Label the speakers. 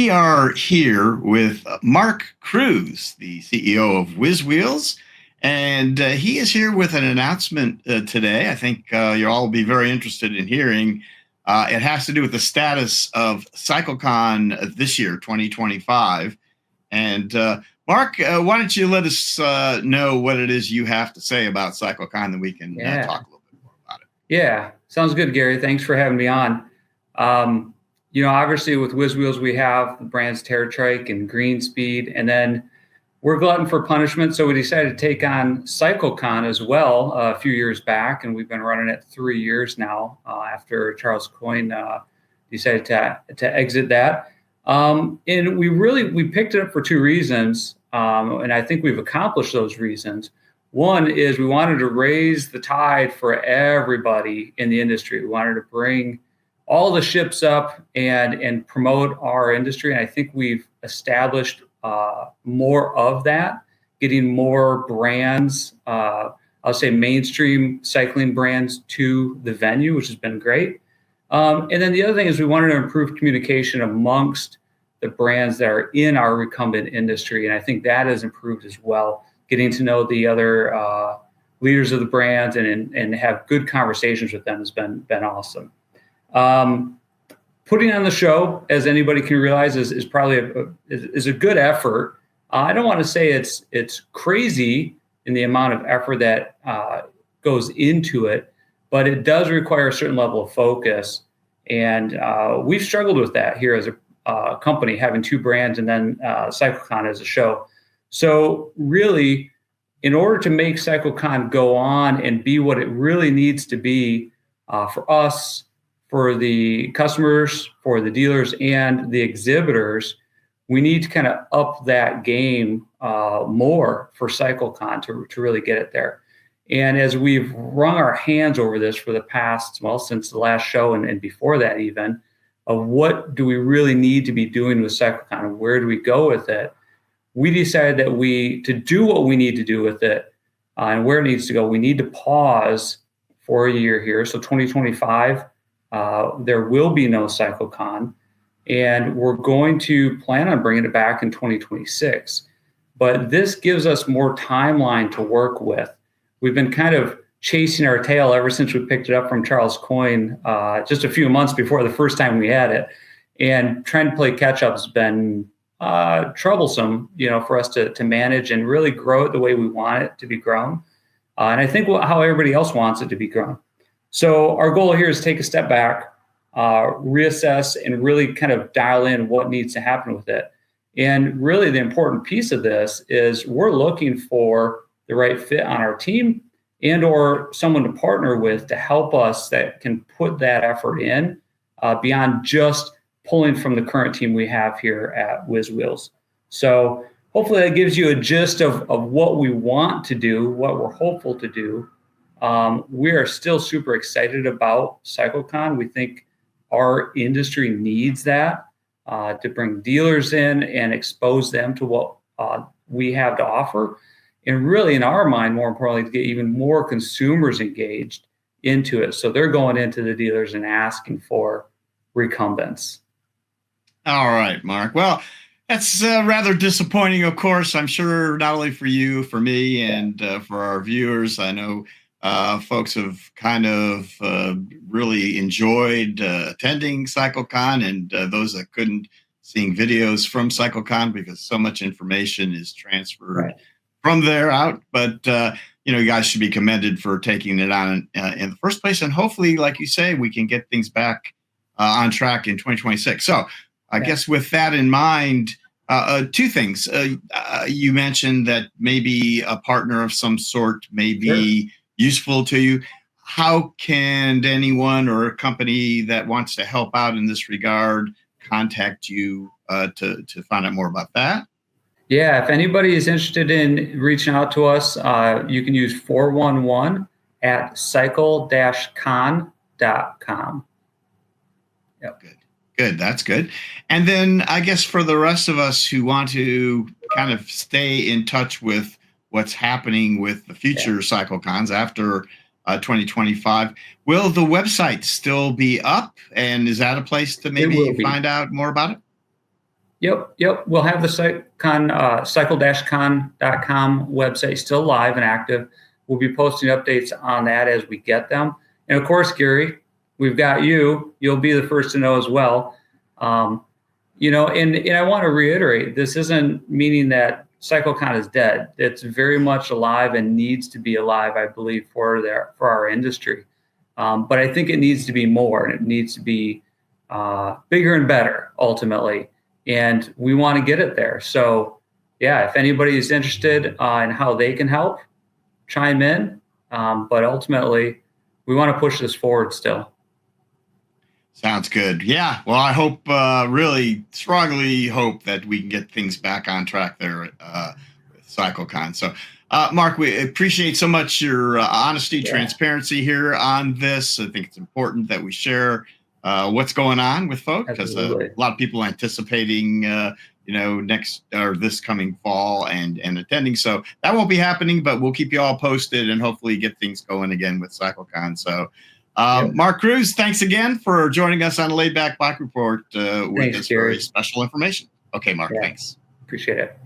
Speaker 1: We are here with Mark Crews, the CEO of Wizwheelz, and he is here with an announcement today. I think you'll all be very interested in hearing. It has to do with the status of CycleCon this year, 2025. And Mark, why don't you let us know what it is you have to say about CycleCon, that we can talk a little bit more about it.
Speaker 2: Yeah, sounds good, Gary. Thanks for having me on. Obviously with Wizwheelz, we have the brands TerraTrike and Greenspeed, and then we're glutton for punishment. So we decided to take on CycleCon as well a few years back, and we've been running it 3 years now after Charles Coyne decided to exit that. And we picked it up for two reasons, and I think we've accomplished those reasons. One is we wanted to raise the tide for everybody in the industry. We wanted to bring all the ships up and promote our industry. And I think we've established more of that, getting more brands, I'll say mainstream cycling brands to the venue, which has been great. And then the other thing is we wanted to improve communication amongst the brands that are in our recumbent industry. And I think that has improved as well, getting to know the other leaders of the brands and have good conversations with them has been awesome. Putting on the show, as anybody can realize, is probably a good effort. I don't want to say it's crazy in the amount of effort that goes into it, but it does require a certain level of focus. And we've struggled with that here as a company, having two brands and then CycleCon as a show. So really, in order to make CycleCon go on and be what it really needs to be for us, for the customers, for the dealers, and the exhibitors, we need to kind of up that game more for CycleCon to really get it there. And as we've wrung our hands over this for the past, since the last show and before that even, of what do we really need to be doing with CycleCon and where do we go with it, we decided that to do what we need to do with it and where it needs to go, we need to pause for a year here. So 2025, there will be no CycleCon, and we're going to plan on bringing it back in 2026. But this gives us more timeline to work with. We've been kind of chasing our tail ever since we picked it up from Charles Coyne just a few months before the first time we had it. And trying to play catch up has been troublesome, for us to manage and really grow it the way we want it to be grown. And I think how everybody else wants it to be grown. So our goal here is to take a step back, reassess, and really kind of dial in what needs to happen with it. And really the important piece of this is we're looking for the right fit on our team and or someone to partner with to help us that can put that effort in beyond just pulling from the current team we have here at Wizwheelz. So hopefully that gives you a gist of what we want to do, what we're hopeful to do. We are still super excited about CycleCon. We think our industry needs that to bring dealers in and expose them to what we have to offer. And really, in our mind, more importantly, to get even more consumers engaged into it. So they're going into the dealers and asking for recumbents.
Speaker 1: All right, Mark. Well, that's rather disappointing, of course. I'm sure not only for you, for me, and for our viewers. I know folks have kind of really enjoyed attending CycleCon, and those that couldn't, seeing videos from CycleCon because so much information is transferred from there out. But you guys should be commended for taking it on in the first place, and hopefully, like you say, we can get things back on track in 2026. So I guess with that in mind, two things. You mentioned that maybe a partner of some sort may be useful to you. How can anyone or a company that wants to help out in this regard contact you to find out more about that?
Speaker 2: Yeah, if anybody is interested in reaching out to us, you can use 411@cycle-con.com. Yep.
Speaker 1: Good. That's good. And then I guess for the rest of us who want to kind of stay in touch with what's happening with the future CycleCons after 2025, will the website still be up? And is that a place to maybe find out more about it?
Speaker 2: Yep. We'll have the cycle-con.com website still live and active. We'll be posting updates on that as we get them. And of course, Gary, we've got you. You'll be the first to know as well. And I want to reiterate, this isn't meaning that CycleCon is dead. It's very much alive and needs to be alive, I believe, for our industry. But I think it needs to be more, and it needs to be bigger and better ultimately. And we want to get it there. So, yeah, if anybody is interested in how they can help, chime in. But ultimately, we want to push this forward still.
Speaker 1: Sounds good. Yeah. Well, I hope, really strongly hope that we can get things back on track there with CycleCon. So, Mark, we appreciate so much your honesty, transparency here on this. I think it's important that we share what's going on with folks, because a lot of people are anticipating, next or this coming fall and attending. So that won't be happening, but we'll keep you all posted and hopefully get things going again with CycleCon. So, Mark Crews, thanks again for joining us on the Laidback Bike Report with this very special information. Okay, Mark, thanks.
Speaker 2: Appreciate it.